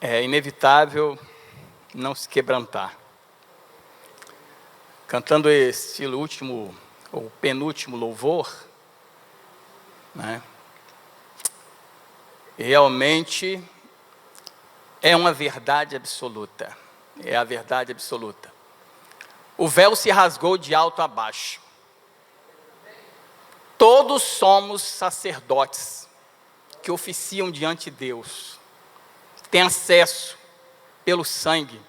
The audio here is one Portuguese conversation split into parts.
É inevitável não se quebrantar. Cantando esse último, ou penúltimo louvor, né? Realmente é uma verdade absoluta. É a verdade absoluta. O véu se rasgou de alto a baixo. Todos somos sacerdotes que oficiam diante de Deus. Tem acesso pelo sangue.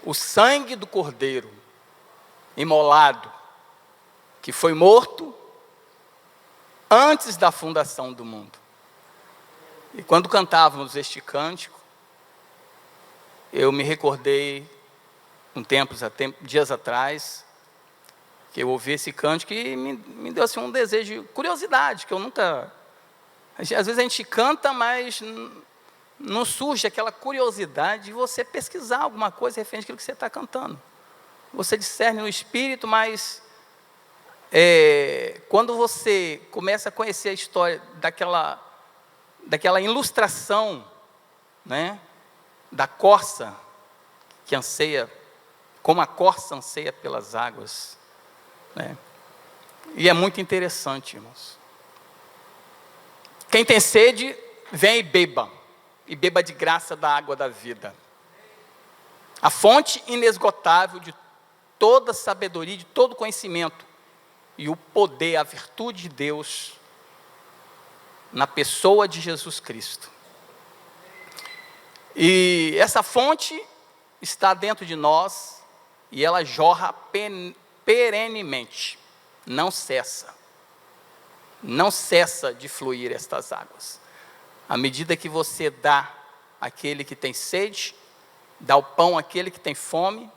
O sangue do Cordeiro imolado, que foi morto antes da fundação do mundo. E quando cantávamos este cântico, eu me recordei, dias atrás, que eu ouvi esse cântico e me deu assim, um desejo, curiosidade, que eu nunca... Às vezes a gente canta, mas não surge aquela curiosidade de você pesquisar alguma coisa referente àquilo que você está cantando. Você discerne no espírito, mas quando você começa a conhecer a história daquela ilustração, né, da corça que anseia, como a corça anseia pelas águas, né? E é muito interessante, irmãos. Quem tem sede, vem e beba de graça da água da vida. A fonte inesgotável de toda sabedoria, de todo conhecimento, e o poder, a virtude de Deus, na pessoa de Jesus Cristo. E essa fonte está dentro de nós, e ela jorra perenemente, não cessa de fluir estas águas. À medida que você dá àquele que tem sede, dá o pão àquele que tem fome,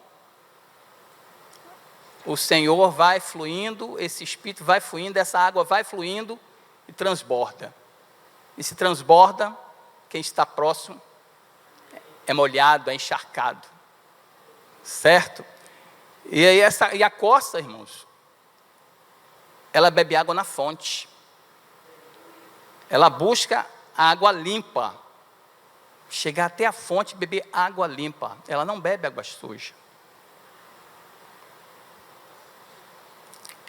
o Senhor vai fluindo, esse Espírito vai fluindo, essa água vai fluindo e transborda. E se transborda, quem está próximo é molhado, é encharcado. Certo? E aí a corça, irmãos, ela bebe água na fonte. Ela busca a água limpa. Chegar até a fonte e beber água limpa. Ela não bebe água suja.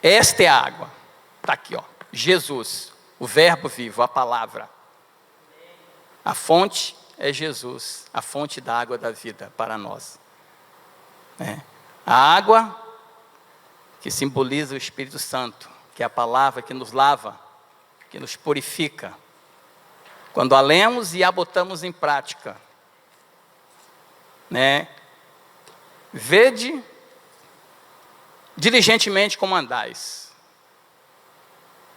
Esta é a água. Está aqui, ó. Jesus, o verbo vivo, a palavra. A fonte é Jesus, a fonte da água da vida para nós. A água que simboliza o Espírito Santo, que é a palavra que nos lava, que nos purifica. Quando a lemos e a botamos em prática, né? Vede diligentemente como andais,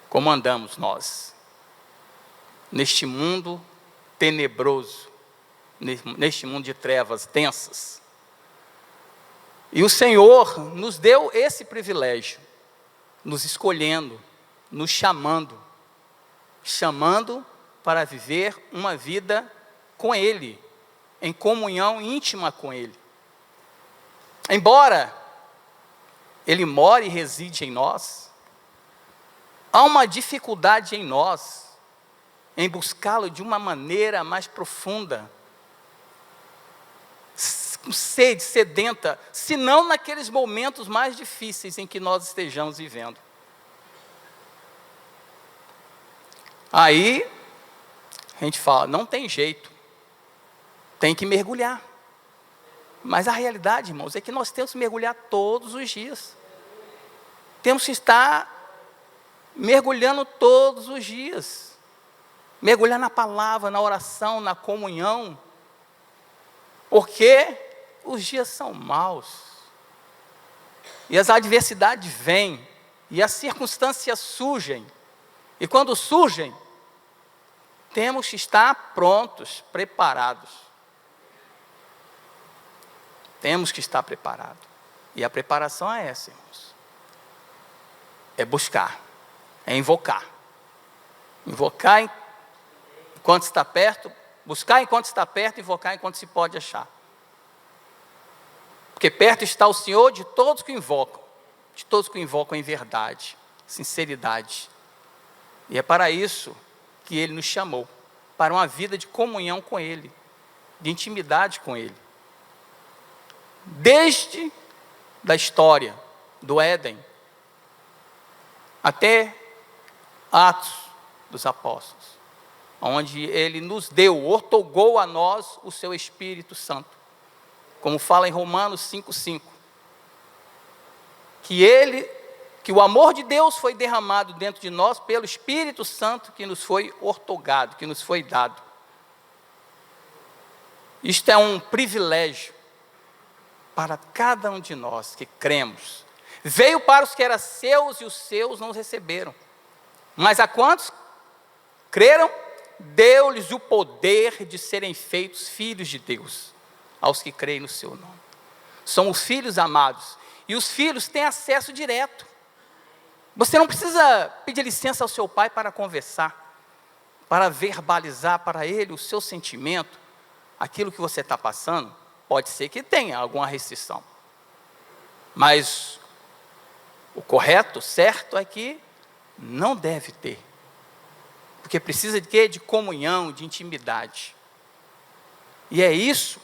como andamos nós, neste mundo tenebroso, neste mundo de trevas densas. E o Senhor nos deu esse privilégio, nos escolhendo, nos chamando para viver uma vida com Ele, em comunhão íntima com Ele. Embora Ele more e reside em nós, há uma dificuldade em nós, em buscá-lo de uma maneira mais profunda, com sede, sedenta, se não naqueles momentos mais difíceis em que nós estejamos vivendo. Aí, a gente fala, não tem jeito, tem que mergulhar. Mas a realidade, irmãos, é que nós temos que mergulhar todos os dias. Temos que estar mergulhando todos os dias. Mergulhar na palavra, na oração, na comunhão. Porque os dias são maus. E as adversidades vêm. E as circunstâncias surgem. E quando surgem, temos que estar prontos, preparados. Temos que estar preparados. E a preparação é essa, irmãos. É buscar, é invocar. Invocar enquanto está perto, buscar enquanto está perto, invocar enquanto se pode achar. Porque perto está o Senhor de todos que o invocam em verdade, sinceridade. E é para isso que Ele nos chamou, para uma vida de comunhão com Ele. de intimidade com Ele. Desde da história do Éden até Atos dos Apóstolos, onde Ele nos deu, outorgou a nós o seu Espírito Santo, como fala em Romanos 5,5, que o amor de Deus foi derramado dentro de nós pelo Espírito Santo que nos foi outorgado, que nos foi dado. Isto é um privilégio para cada um de nós que cremos. Veio para os que eram seus e os seus não os receberam. Mas a quantos creram, deu-lhes o poder de serem feitos filhos de Deus, aos que creem no seu nome. São os filhos amados. E os filhos têm acesso direto. Você não precisa pedir licença ao seu pai para conversar, para verbalizar para ele o seu sentimento, aquilo que você está passando. Pode ser que tenha alguma restrição, mas o correto, certo, é que não deve ter, porque precisa de quê? De comunhão, de intimidade. E é isso,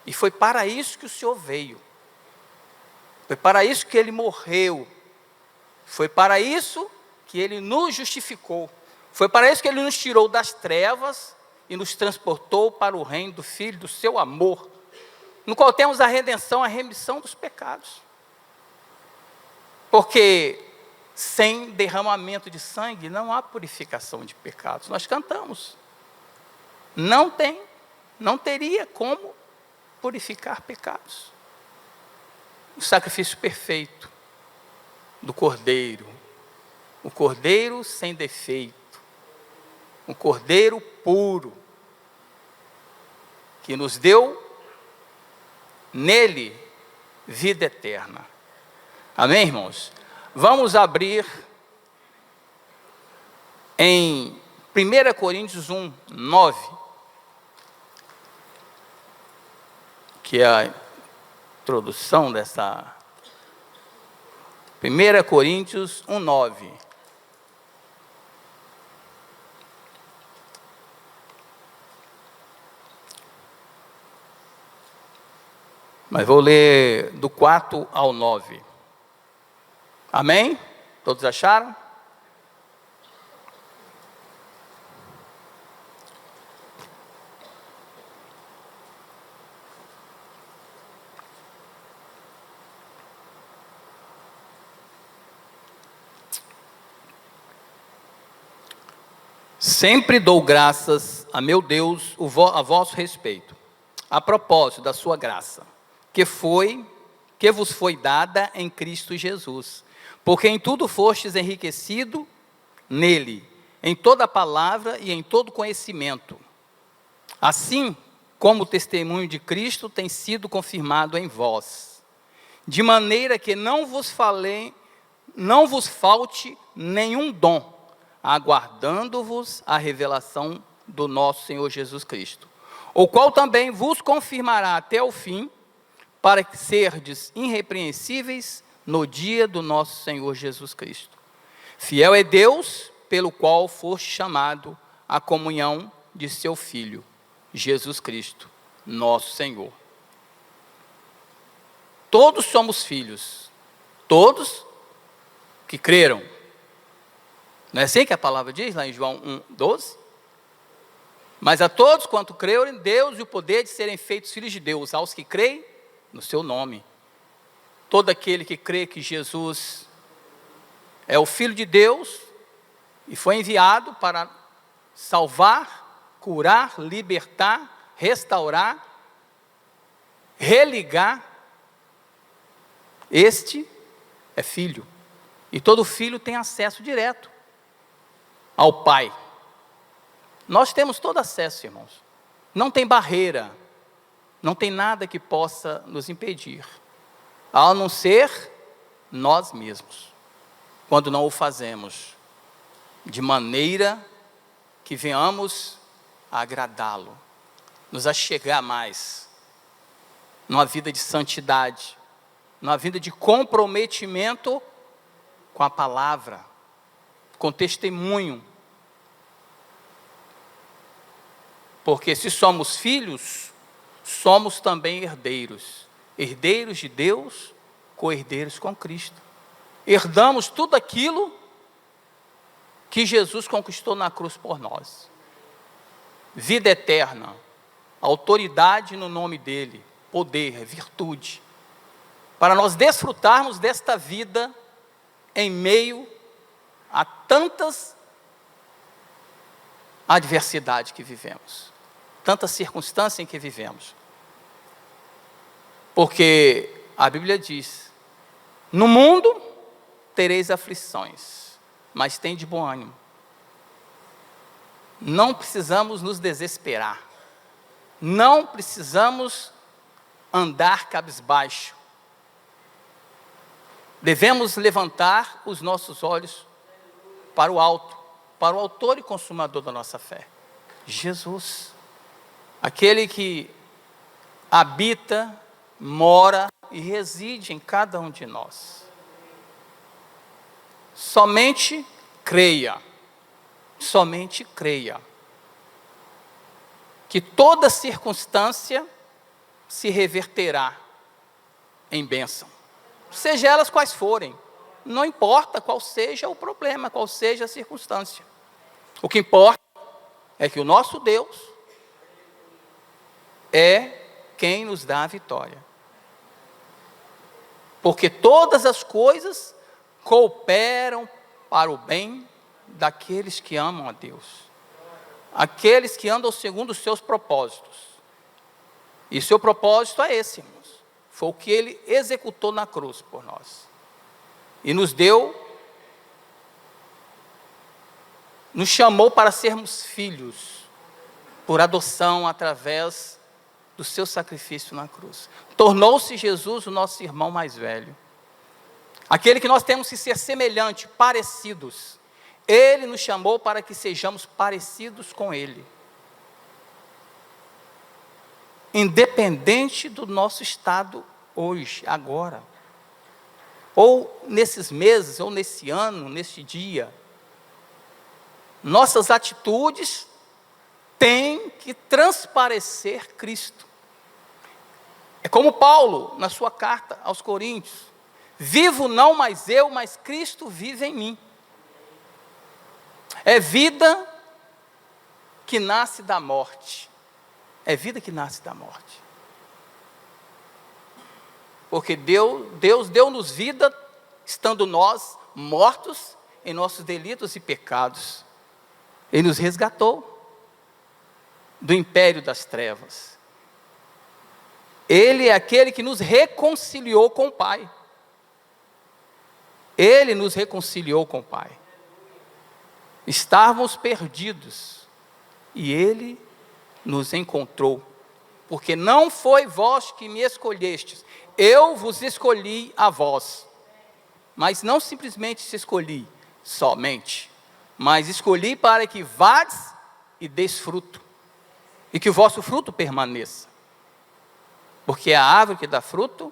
e foi para isso que o Senhor veio, foi para isso que Ele morreu, foi para isso que Ele nos justificou, foi para isso que Ele nos tirou das trevas e nos transportou para o reino do Filho, do seu amor, no qual temos a redenção, a remissão dos pecados. Porque sem derramamento de sangue não há purificação de pecados. Nós cantamos. Não teria como purificar pecados. O sacrifício perfeito do Cordeiro, o Cordeiro sem defeito, o Cordeiro puro, que nos deu nele vida eterna. Amém, irmãos? Vamos abrir em 1 Coríntios 1, 9, que é a introdução dessa. 1 Coríntios 1, 9. Mas vou ler do 4 ao 9. Amém? Todos acharam? Sempre dou graças a meu Deus a vosso respeito, a propósito da sua graça, que vos foi dada em Cristo Jesus, porque em tudo fostes enriquecido nele, em toda palavra e em todo conhecimento, assim como o testemunho de Cristo tem sido confirmado em vós, de maneira que não vos falte nenhum dom, aguardando-vos a revelação do nosso Senhor Jesus Cristo, o qual também vos confirmará até o fim, para que serdes irrepreensíveis no dia do nosso Senhor Jesus Cristo. Fiel é Deus, pelo qual foste chamado à comunhão de seu Filho, Jesus Cristo, nosso Senhor. Todos somos filhos, todos que creram. Não é assim que a palavra diz, lá em João 1, 12? Mas a todos quanto creram, Deus e o poder de serem feitos filhos de Deus, aos que creem no seu nome. Todo aquele que crê que Jesus é o Filho de Deus e foi enviado para salvar, curar, libertar, restaurar, religar, este é filho. E todo filho tem acesso direto ao Pai. Nós temos todo acesso, irmãos. Não tem barreira, não tem nada que possa nos impedir, a não ser nós mesmos, quando não o fazemos, de maneira que venhamos a agradá-lo, nos achegar mais, numa vida de santidade, numa vida de comprometimento com a palavra, com testemunho. Porque se somos filhos, somos também herdeiros. Herdeiros de Deus, co-herdeiros com Cristo. Herdamos tudo aquilo que Jesus conquistou na cruz por nós. Vida eterna, autoridade no nome dele, poder, virtude, para nós desfrutarmos desta vida em meio a tantas adversidades que vivemos, tantas circunstâncias em que vivemos. Porque a Bíblia diz: no mundo tereis aflições, mas tende bom ânimo. Não precisamos nos desesperar, não precisamos andar cabisbaixo. Devemos levantar os nossos olhos para o alto, para o autor e consumador da nossa fé, Jesus, aquele que habita, mora e reside em cada um de nós. Somente creia que toda circunstância se reverterá em bênção, seja elas quais forem, não importa qual seja o problema, qual seja a circunstância. O que importa é que o nosso Deus é quem nos dá a vitória. Porque todas as coisas cooperam para o bem daqueles que amam a Deus, aqueles que andam segundo os seus propósitos. E seu propósito é esse, irmãos. Foi o que ele executou na cruz por nós. E nos chamou para sermos filhos, por adoção através do seu sacrifício na cruz. Tornou-se Jesus o nosso irmão mais velho, aquele que nós temos que ser semelhante, parecidos. Ele nos chamou para que sejamos parecidos com ele, independente do nosso estado hoje, agora, ou nesses meses, ou nesse ano, neste dia. Nossas atitudes têm que transparecer Cristo. É como Paulo, na sua carta aos Coríntios: vivo não mais eu, mas Cristo vive em mim. É vida que nasce da morte. É vida que nasce da morte. Porque Deus deu-nos vida, estando nós mortos em nossos delitos e pecados. Ele nos resgatou do império das trevas. Ele é aquele que nos reconciliou com o Pai. Ele nos reconciliou com o Pai. Estávamos perdidos e Ele nos encontrou. Porque não foi vós que me escolhestes, eu vos escolhi a vós. Mas não simplesmente se escolhi somente, mas escolhi para que vades e deis fruto, e que o vosso fruto permaneça. Porque a árvore que dá fruto,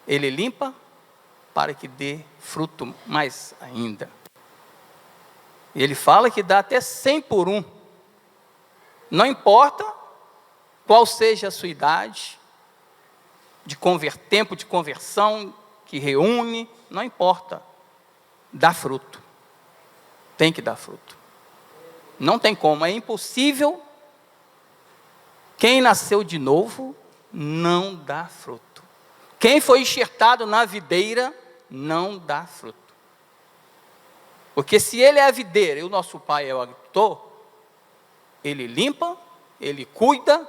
Ele limpa para que dê fruto mais ainda. E Ele fala que dá até 100 por 1. Não importa qual seja a sua idade, tempo de conversão que reúne, não importa, dá fruto. Tem que dar fruto. Não tem como, é impossível. Quem nasceu de novo não dá fruto. Quem foi enxertado na videira não dá fruto. Porque se Ele é a videira e o nosso Pai é o agricultor, Ele limpa, Ele cuida,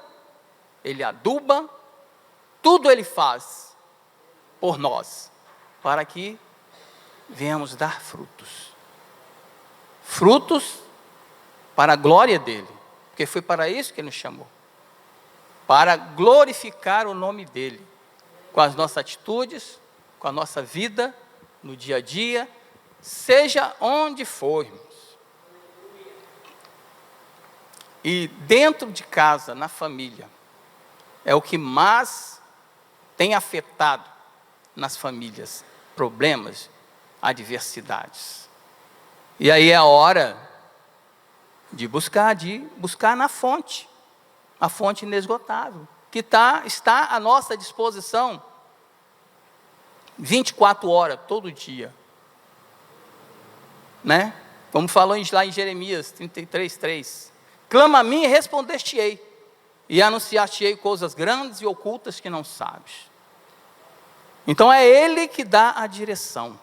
Ele aduba, tudo Ele faz por nós, para que venhamos dar frutos. Frutos para a glória dEle, porque foi para isso que Ele nos chamou. Para glorificar o nome dEle, com as nossas atitudes, com a nossa vida, no dia a dia, seja onde formos. E dentro de casa, na família, é o que mais tem afetado nas famílias: problemas, adversidades. E aí é a hora de buscar na fonte, a fonte inesgotável, que está à nossa disposição 24 horas, todo dia. Né? Como falou lá em Jeremias 33, 3. Clama a mim e responder-te-ei, e anunciar-te-ei coisas grandes e ocultas que não sabes. Então é Ele que dá a direção.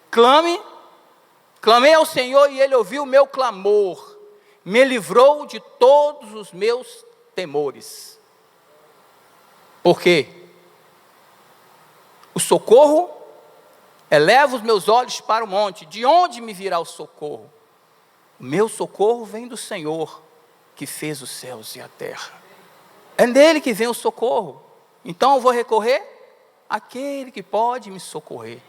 Clamei ao Senhor e Ele ouviu o meu clamor, me livrou de todos os meus temores. Por quê? O socorro, eleva os meus olhos para o monte, de onde me virá o socorro? O meu socorro vem do Senhor, que fez os céus e a terra. É nele que vem o socorro. Então eu vou recorrer àquele que pode me socorrer.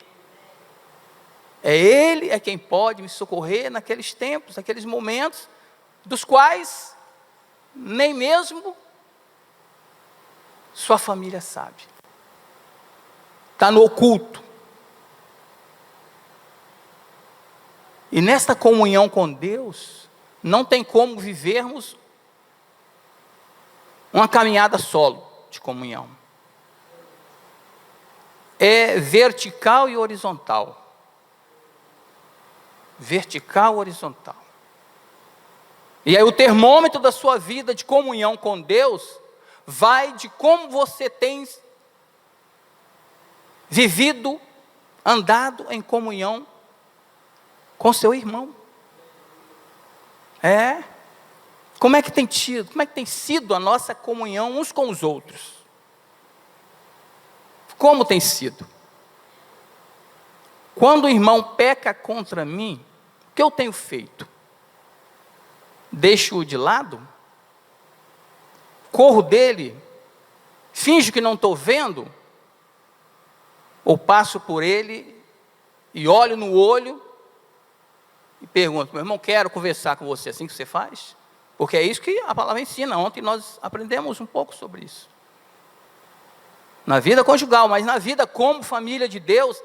Ele é quem pode me socorrer naqueles tempos, naqueles momentos, dos quais nem mesmo sua família sabe. Está no oculto. E nesta comunhão com Deus, não tem como vivermos uma caminhada solo de comunhão. É vertical e horizontal. Vertical e horizontal. E aí o termômetro da sua vida de comunhão com Deus vai de como você tem vivido, andado em comunhão com seu irmão. Como é que tem sido a nossa comunhão uns com os outros? Como tem sido? Quando o irmão peca contra mim, o que eu tenho feito? Deixo-o de lado? Corro dele? Finjo que não estou vendo? Ou passo por ele e olho no olho e pergunto: meu irmão, quero conversar com você, assim que você faz? Porque é isso que a palavra ensina. Ontem nós aprendemos um pouco sobre isso. Na vida conjugal, mas na vida como família de Deus,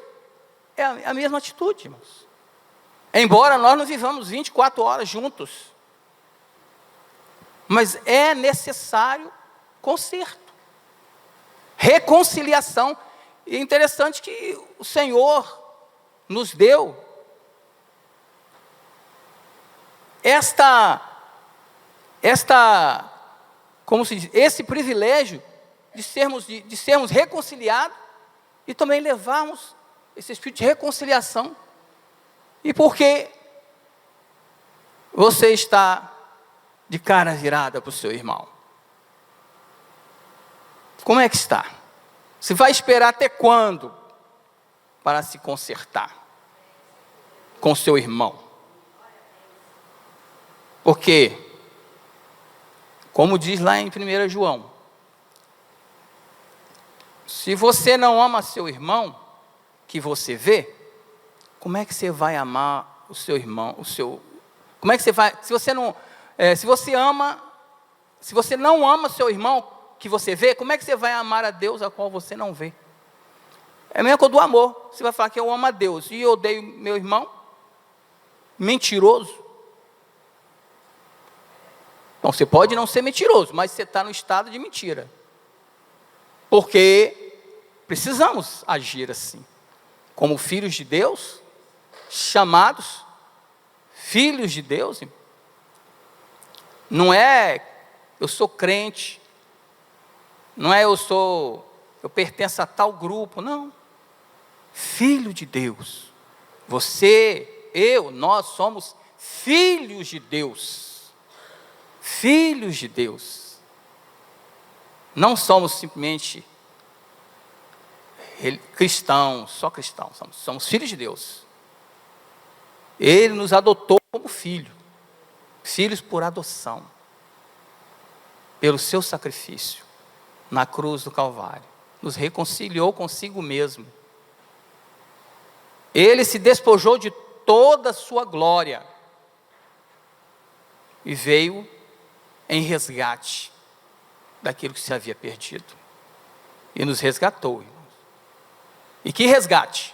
é a mesma atitude, irmãos. Embora nós não vivamos 24 horas juntos, mas é necessário conserto, reconciliação. E é interessante que o Senhor nos deu como se diz, esse privilégio de sermos reconciliados e também levarmos esse espírito de reconciliação. E por que você está de cara virada para o seu irmão? Como é que está? Você vai esperar até quando para se consertar com seu irmão? Porque, como diz lá em 1 João, se você não ama seu irmão, que você vê, como é que você vai amar o seu irmão, como é que você vai, se você não ama seu irmão que você vê, como é que você vai amar a Deus a qual você não vê? É a mesma coisa do amor. Você vai falar que eu amo a Deus e eu odeio meu irmão? Mentiroso. Então você pode não ser mentiroso, mas você está no estado de mentira. Porque precisamos agir assim, como filhos de Deus, chamados filhos de Deus. Não é eu sou crente, não é eu pertenço a tal grupo, não. Filho de Deus. Você, nós somos filhos de Deus. Filhos de Deus. Não somos simplesmente cristãos, só cristãos. Somos filhos de Deus. Ele nos adotou como filho. Filhos por adoção. Pelo seu sacrifício na cruz do Calvário. Nos reconciliou consigo mesmo. Ele se despojou de toda a sua glória e veio em resgate daquilo que se havia perdido. E nos resgatou, irmãos. E que resgate?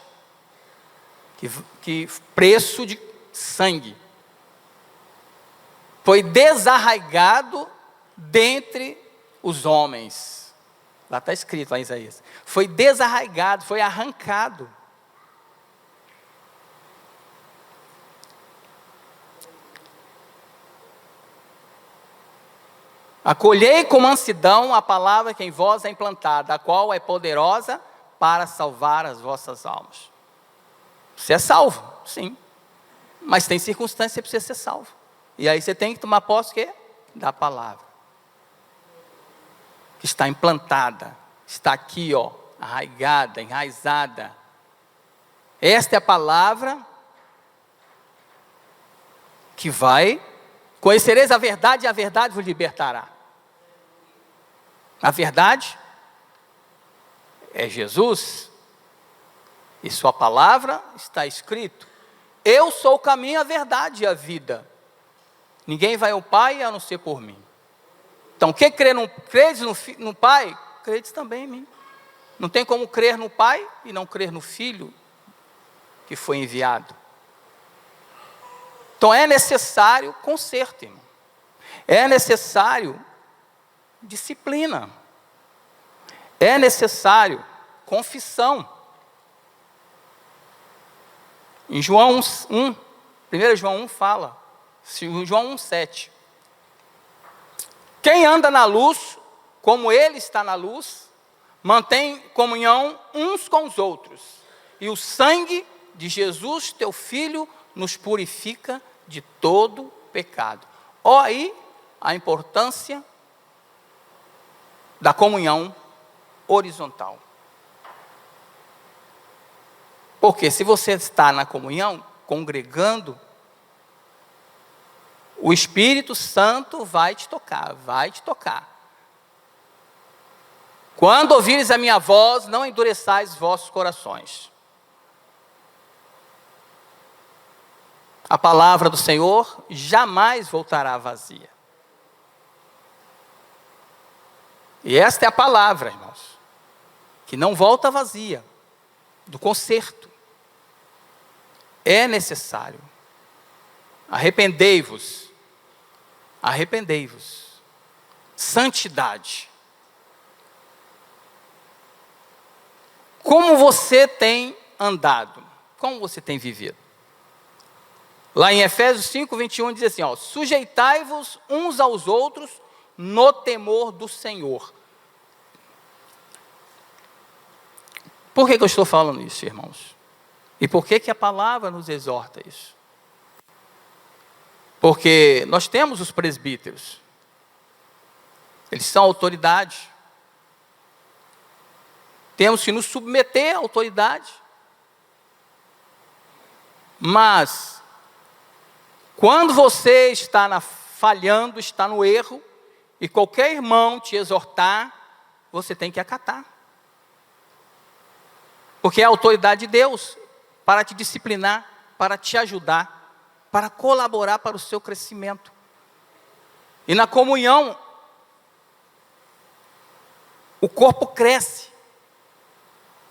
Que preço de sangue. Foi desarraigado dentre os homens. Lá está escrito, lá em Isaías. Foi desarraigado, foi arrancado. Acolhei com mansidão a palavra que em vós é implantada, a qual é poderosa para salvar as vossas almas. Você é salvo, sim. Mas tem circunstâncias que você precisa ser salvo. E aí você tem que tomar posse o quê? Da palavra. Que está implantada, está aqui, ó, arraigada, enraizada. Esta é a palavra que vai, conhecereis a verdade e a verdade vos libertará. A verdade é Jesus, e sua palavra está escrito. Eu sou o caminho, a verdade e a vida. Ninguém vai ao Pai a não ser por mim. Então, quem credes no Pai, credes também em mim. Não tem como crer no Pai e não crer no Filho que foi enviado. Então, é necessário conserto, irmão. É necessário disciplina. É necessário confissão. Em João 1, 1 João 1 fala, João 1,7. Quem anda na luz, como ele está na luz, mantém comunhão uns com os outros. E o sangue de Jesus, teu Filho, nos purifica de todo pecado. Olha aí a importância da comunhão horizontal. Porque se você está na comunhão, congregando, o Espírito Santo vai te tocar, vai te tocar. Quando ouvires a minha voz, não endureçais vossos corações. A palavra do Senhor jamais voltará vazia. E esta é a palavra, irmãos, que não volta vazia, do conserto. É necessário. Arrependei-vos. Arrependei-vos. Santidade. Como você tem andado? Como você tem vivido? Lá em Efésios 5, 21 diz assim, ó, sujeitai-vos uns aos outros no temor do Senhor. Por que eu estou falando isso, irmãos? E por que a palavra nos exorta isso? Porque nós temos os presbíteros. Eles são autoridade. Temos que nos submeter à autoridade. Mas, quando você está falhando, está no erro, e qualquer irmão te exortar, você tem que acatar. Porque é a autoridade de Deus para te disciplinar, para te ajudar, para colaborar para o seu crescimento. E na comunhão, o corpo cresce.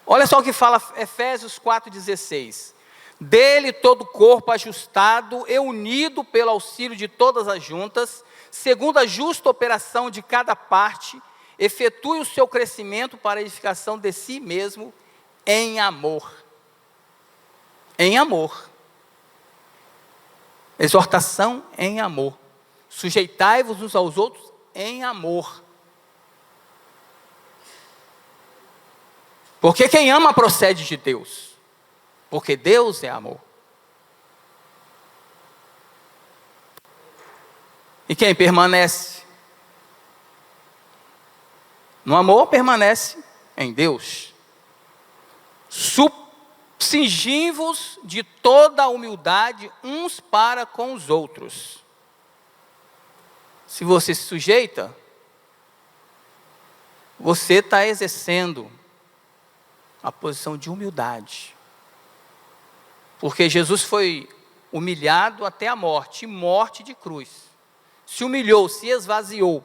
Olha só o que fala Efésios 4,16. Dele todo o corpo ajustado e unido pelo auxílio de todas as juntas, segundo a justa operação de cada parte, efetue o seu crescimento para a edificação de si mesmo em amor. Em amor. Exortação em amor. Sujeitai-vos uns aos outros em amor. Porque quem ama procede de Deus. Porque Deus é amor. E quem permanece no amor, permanece em Deus. Cingi-vos de toda a humildade uns para com os outros. Se você se sujeita, você está exercendo a posição de humildade. Porque Jesus foi humilhado até a morte, e morte de cruz. Se humilhou, se esvaziou.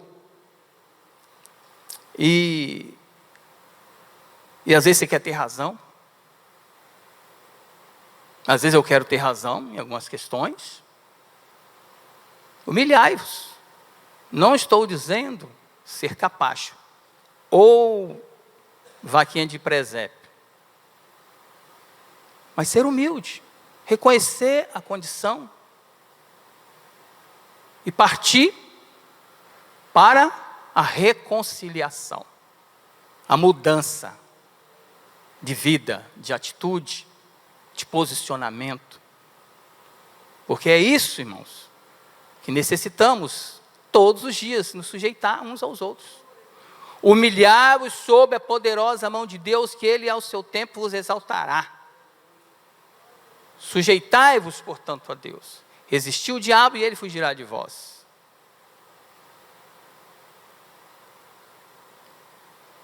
E às vezes você quer ter razão. Às vezes eu quero ter razão em algumas questões. Humilhai-vos. Não estou dizendo ser capacho, ou vaquinha de presépio. Mas ser humilde, reconhecer a condição e partir para a reconciliação, a mudança de vida, de atitude, de posicionamento. Porque é isso, irmãos, que necessitamos todos os dias, nos sujeitar uns aos outros. Humilhar-vos sob a poderosa mão de Deus, que Ele ao seu tempo vos exaltará. Sujeitai-vos, portanto, a Deus. Resistiu o diabo e ele fugirá de vós.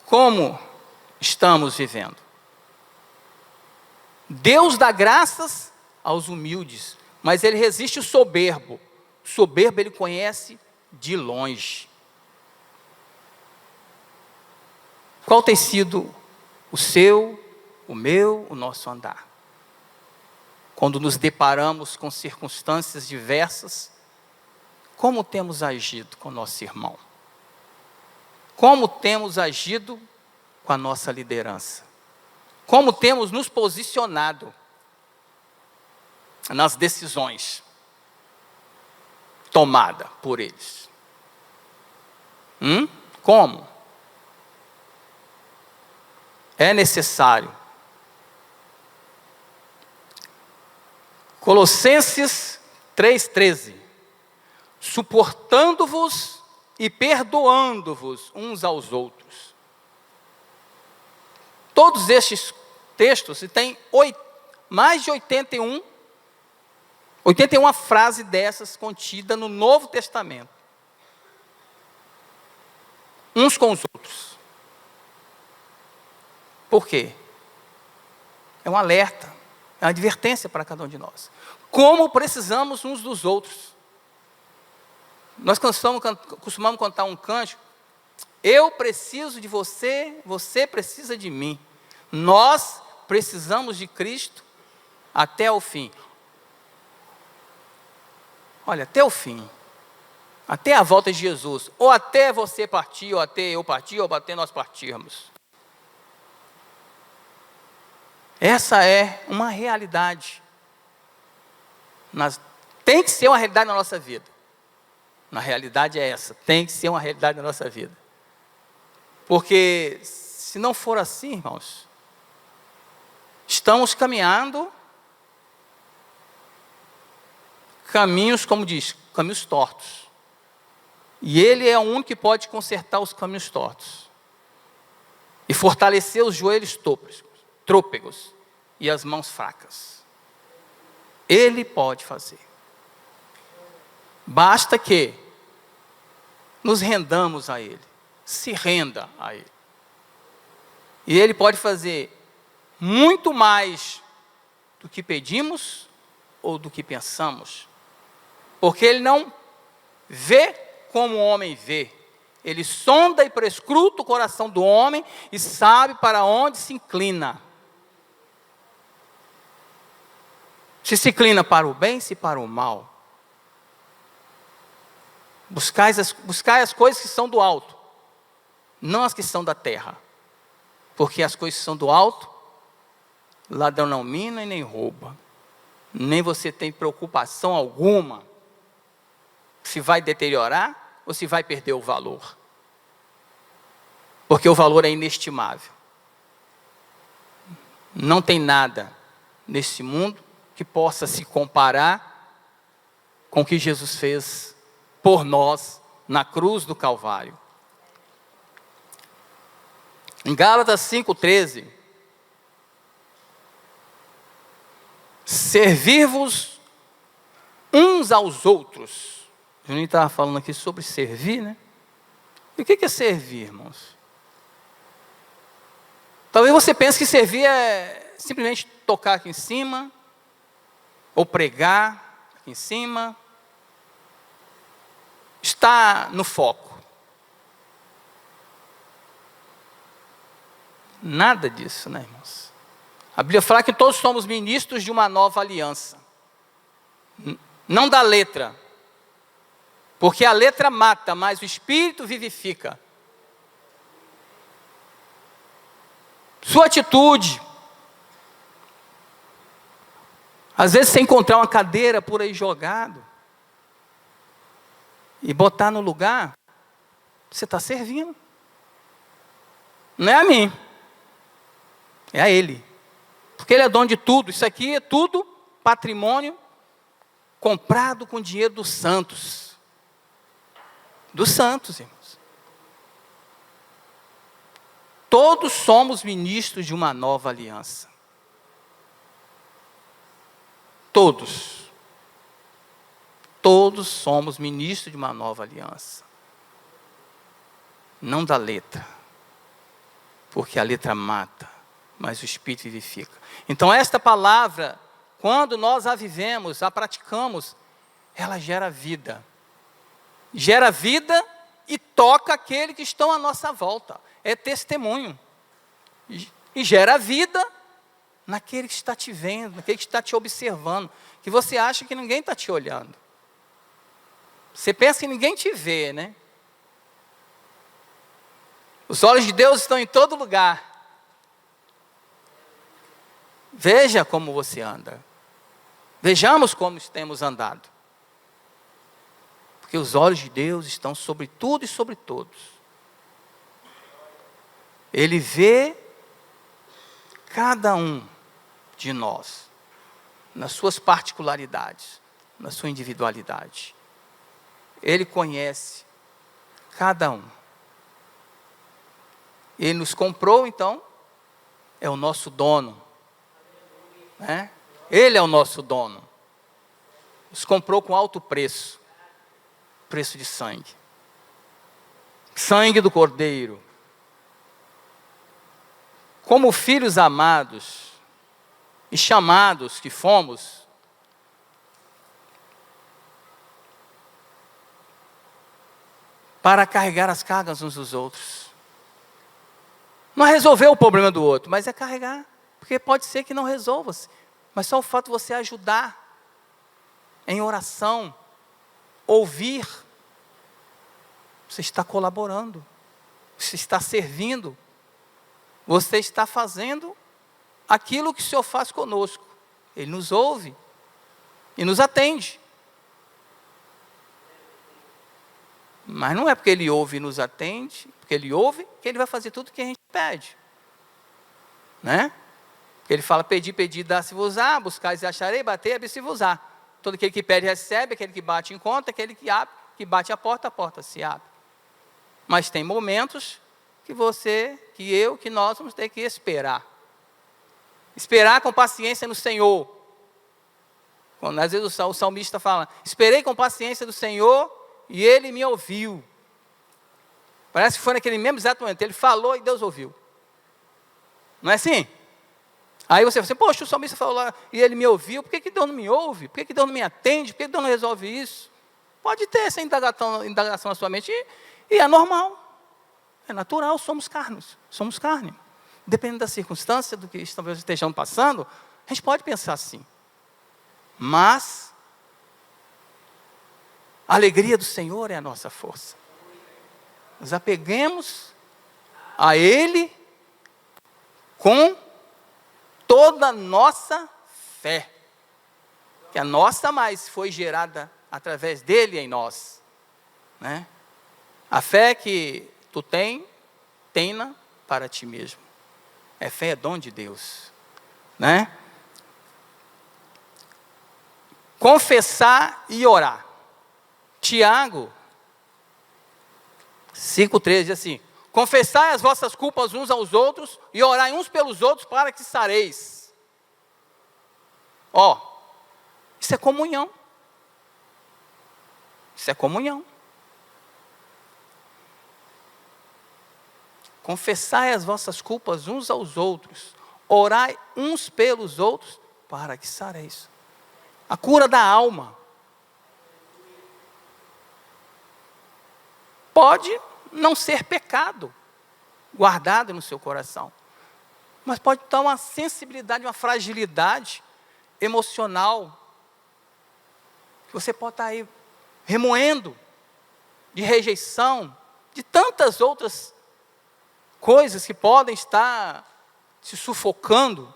Como estamos vivendo? Deus dá graças aos humildes, mas Ele resiste o soberbo. O soberbo Ele conhece de longe. Qual tem sido o seu, o meu, o nosso andar? Quando nos deparamos com circunstâncias diversas, como temos agido com nosso irmão? Como temos agido com a nossa liderança? Como temos nos posicionado nas decisões tomadas por eles? Como? É necessário. Colossenses 3,13. Suportando-vos e perdoando-vos uns aos outros. Todos estes textos, e tem mais de 81 frases dessas contidas no Novo Testamento. Uns com os outros. Por quê? É um alerta, é uma advertência para cada um de nós. Como precisamos uns dos outros. Nós costumamos cantar um cântico. Eu preciso de você, você precisa de mim. Nós precisamos de Cristo até o fim. Olha, até o fim. Até a volta de Jesus. Ou até você partir, ou até eu partir, ou até nós partirmos. Essa é uma realidade. Tem que ser uma realidade na nossa vida. Na realidade é essa. Tem que ser uma realidade na nossa vida. Porque se não for assim, irmãos, estamos caminhando caminhos, como diz, caminhos tortos. E Ele é o único que pode consertar os caminhos tortos. E fortalecer os joelhos trôpegos e as mãos fracas. Ele pode fazer. Basta que nos rendamos a Ele. Se renda a Ele. E Ele pode fazer muito mais do que pedimos ou do que pensamos. Porque Ele não vê como o homem vê. Ele sonda e prescruta o coração do homem e sabe para onde se inclina. Se inclina para o bem, se para o mal. Buscai as coisas que são do alto, não as que são da terra. Porque as coisas que são do alto, ladrão não mina e nem rouba. Nem você tem preocupação alguma se vai deteriorar ou se vai perder o valor. Porque o valor é inestimável. Não tem nada neste mundo que possa se comparar com o que Jesus fez por nós na cruz do Calvário. Em Gálatas 5,13, servir-vos uns aos outros. O Juninho estava falando aqui sobre servir, né? E o que é servir, irmãos? Talvez você pense que servir é simplesmente tocar aqui em cima, ou pregar aqui em cima, está no foco. Nada disso, né, irmãos? A Bíblia fala que todos somos ministros de uma nova aliança. Não da letra. Porque a letra mata, mas o Espírito vivifica. sua atitude. Às vezes você encontrar uma cadeira por aí jogado e botar no lugar, você está servindo. Não é a mim, é a Ele. Porque Ele é dono de tudo. Isso aqui é tudo patrimônio comprado com dinheiro dos santos. Dos santos, irmãos. Todos somos ministros de uma nova aliança. Todos. Todos somos ministros de uma nova aliança. Não da letra. Porque a letra mata, mas o Espírito vivifica. Então esta palavra, quando nós a vivemos, a praticamos, ela gera vida. Gera vida e toca aquele que estão à nossa volta. É testemunho. E gera vida naquele que está te vendo, naquele que está te observando, que você acha que ninguém está te olhando. Você pensa que ninguém te vê, né? Os olhos de Deus estão em todo lugar. Veja como você anda. Vejamos como temos andado. Porque os olhos de Deus estão sobre tudo e sobre todos. Ele vê cada um de nós, nas suas particularidades, na sua individualidade. Ele conhece cada um. Ele nos comprou, então, é o nosso dono. Né? Ele é o nosso dono. Nos comprou com alto preço. Preço de sangue. Sangue do Cordeiro. Como filhos amados e chamados que fomos, para carregar as cargas uns dos outros. Não é resolver o problema do outro, mas é carregar. Porque pode ser que não resolva-se. Mas só o fato de você ajudar em oração, ouvir, você está colaborando, você está servindo, você está fazendo aquilo que o Senhor faz conosco. Ele nos ouve e nos atende. Mas não é porque Ele ouve e nos atende, porque Ele ouve, que Ele vai fazer tudo o que a gente pede. Né? Porque Ele fala, pedi, dá-se-vos-á, buscais e acharei, bater, abre-se-vos-á. Todo aquele que pede, recebe, aquele que bate, encontra, aquele que abre, que bate a porta se abre. Mas tem momentos que você, que nós vamos ter que esperar. Esperar com paciência no Senhor. Quando às vezes o salmista fala, esperei com paciência do Senhor e Ele me ouviu. Parece que foi naquele mesmo exato momento, Ele falou e Deus ouviu. Não é assim? Aí você fala assim, poxa, o salmista falou lá e Ele me ouviu, por que Deus não me ouve? Por que Deus não me atende? Por que Deus não resolve isso? Pode ter essa indagação na sua mente e é normal. É natural, somos carne. Dependendo da circunstância, do que talvez estejamos passando, a gente pode pensar assim. Mas a alegria do Senhor é a nossa força. Nos apeguemos a Ele com toda a nossa fé. Que a nossa mais foi gerada através dEle em nós. Né? A fé que tu tenha para ti mesmo. A fé é dom de Deus. Né? Confessar e orar. Tiago 5,13 diz assim, confessai as vossas culpas uns aos outros e orai uns pelos outros para que sareis. Isso é comunhão. Isso é comunhão. Confessai as vossas culpas uns aos outros, orai uns pelos outros para que sareis. A cura da alma. Pode não ser pecado guardado no seu coração, mas pode estar uma sensibilidade, uma fragilidade emocional, que você pode estar aí remoendo, de rejeição, de tantas outras coisas que podem estar se sufocando,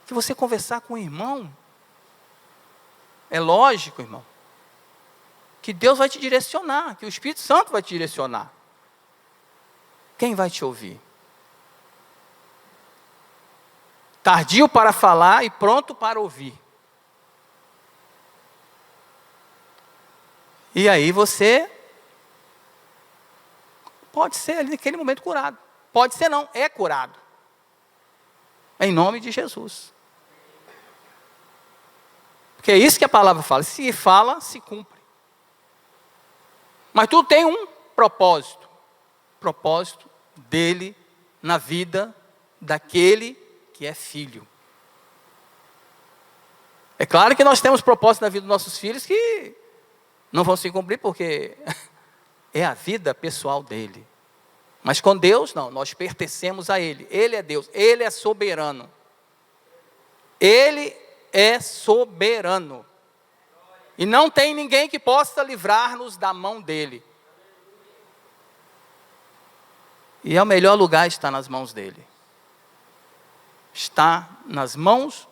que você conversar com o irmão. É lógico, irmão, que Deus vai te direcionar, que o Espírito Santo vai te direcionar. Quem vai te ouvir? Tardio para falar e pronto para ouvir. E aí você pode ser ali naquele momento curado. Pode ser não, é curado. Em nome de Jesus. Porque é isso que a palavra fala. Se fala, se cumpre. Mas tudo tem um propósito. Propósito dele na vida daquele que é filho. É claro que nós temos propósito na vida dos nossos filhos que não vão se cumprir porque é a vida pessoal dele. Mas com Deus, não, nós pertencemos a Ele. Ele é Deus, Ele é soberano. Ele é soberano. E não tem ninguém que possa livrar-nos da mão dEle. E é o melhor lugar está nas mãos dEle. Está nas mãos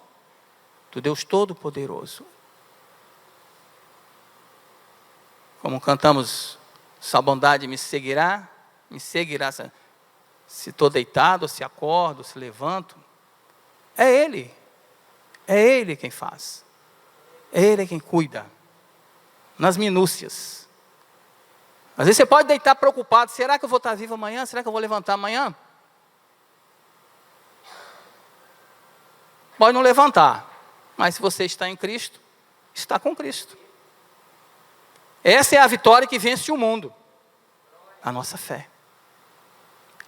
do Deus Todo-Poderoso. Como cantamos, sua bondade me seguirá, se estou deitado, se acordo, se levanto. É Ele quem faz, é Ele quem cuida, nas minúcias. Às vezes você pode deitar preocupado, será que eu vou estar vivo amanhã? Será que eu vou levantar amanhã? Pode não levantar, mas se você está em Cristo, está com Cristo. Essa é a vitória que vence o mundo, a nossa fé.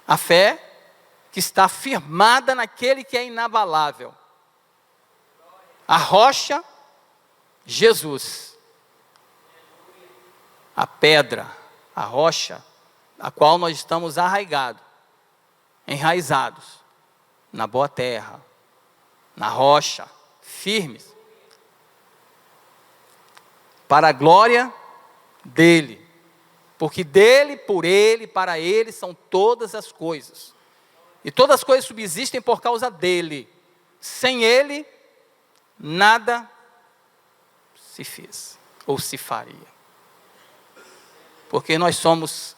A fé que está firmada naquele que é inabalável. A rocha, Jesus. A pedra, a rocha, a qual nós estamos arraigados, enraizados, na boa terra, na rocha, firmes, para a glória dele. Porque dele, por ele, para ele são todas as coisas. E todas as coisas subsistem por causa dele. Sem ele, nada se fez ou se faria. Porque nós somos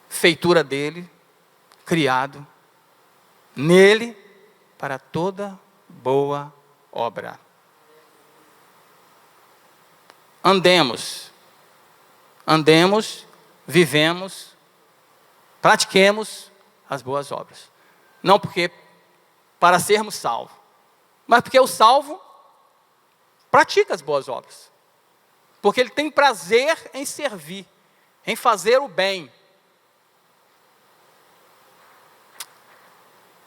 feitura dele, criado nele para toda boa obra. Andemos, vivemos, pratiquemos as boas obras. Não porque para sermos salvos, mas porque o salvo pratica as boas obras. Porque ele tem prazer em servir, em fazer o bem.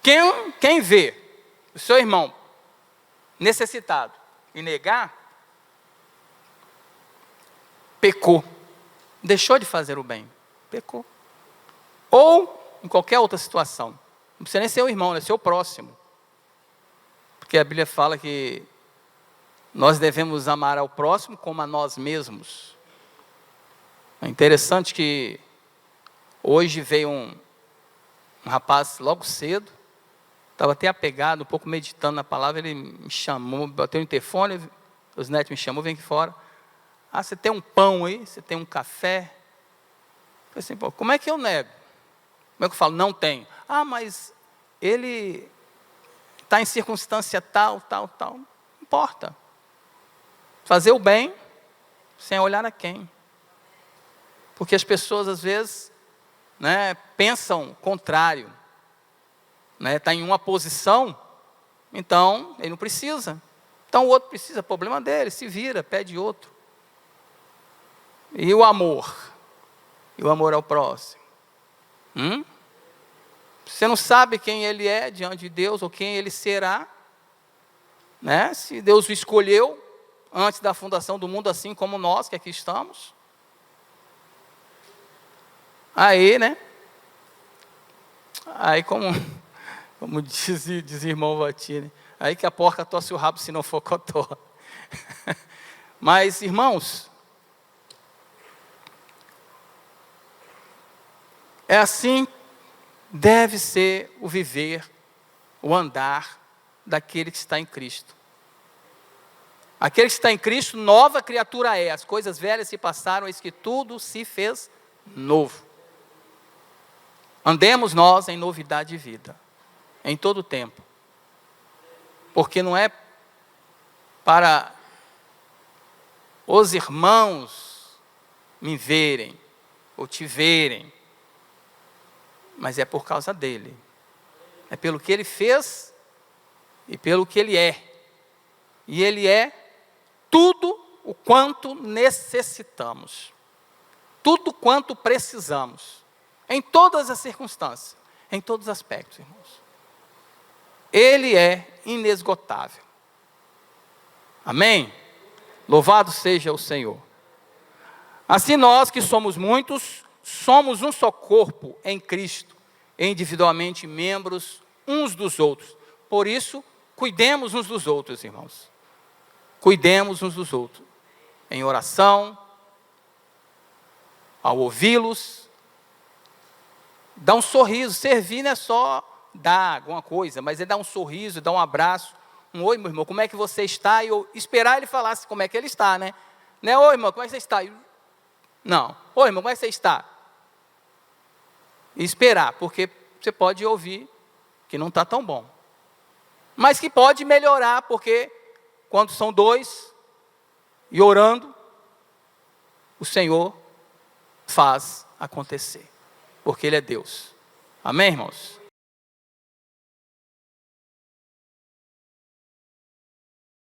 Quem vê o seu irmão necessitado e negar, pecou. Deixou de fazer o bem, pecou. Ou em qualquer outra situação. Não precisa nem ser o irmão, é ser o próximo. Porque a Bíblia fala que nós devemos amar ao próximo como a nós mesmos. É interessante que hoje veio um rapaz logo cedo, estava até apegado, um pouco meditando na palavra, ele me chamou, bateu o interfone, os netos me chamou, vem aqui fora. Ah, você tem um pão aí? Você tem um café? Eu falei assim, pô, como é que eu nego? Como é que eu falo? Não tenho. Ah, mas ele está em circunstância tal. Não importa. Fazer o bem sem olhar a quem. Porque as pessoas, às vezes, pensam contrário. Está em uma posição, então ele não precisa. Então o outro precisa, problema dele, se vira, pede outro. E o amor? E o amor ao próximo? Você não sabe quem ele é diante de Deus, ou quem ele será. Se Deus o escolheu antes da fundação do mundo, assim como nós que aqui estamos. Aí, como diz irmão Vatini, aí que a porca torce o rabo se não for cotó. Mas, irmãos, é assim deve ser o viver o andar daquele que está em Cristo. Aquele que está em Cristo, nova criatura é. As coisas velhas se passaram, eis que tudo se fez novo. Andemos nós em novidade de vida, em todo o tempo. Porque não é para os irmãos me verem, ou te verem, mas é por causa dele. É pelo que ele fez e pelo que ele é. E ele é tudo o quanto necessitamos. Tudo quanto precisamos. Em todas as circunstâncias. Em todos os aspectos, irmãos. Ele é inesgotável. Amém? Louvado seja o Senhor. Assim nós que somos muitos, somos um só corpo em Cristo, individualmente membros uns dos outros. Por isso, cuidemos uns dos outros, irmãos. Cuidemos uns dos outros. Em oração, ao ouvi-los, dá um sorriso. Servir não é só dar alguma coisa, mas é dar um sorriso, dar um abraço. Um oi, meu irmão, como é que você está? E eu esperar ele falasse como é que ele está, né? Não é, oi, irmão, como é que você está? Não. Oi, irmão, como é que você está? E esperar, porque você pode ouvir que não está tão bom. Mas que pode melhorar, porque quando são dois e orando, o Senhor faz acontecer. Porque Ele é Deus. Amém, irmãos?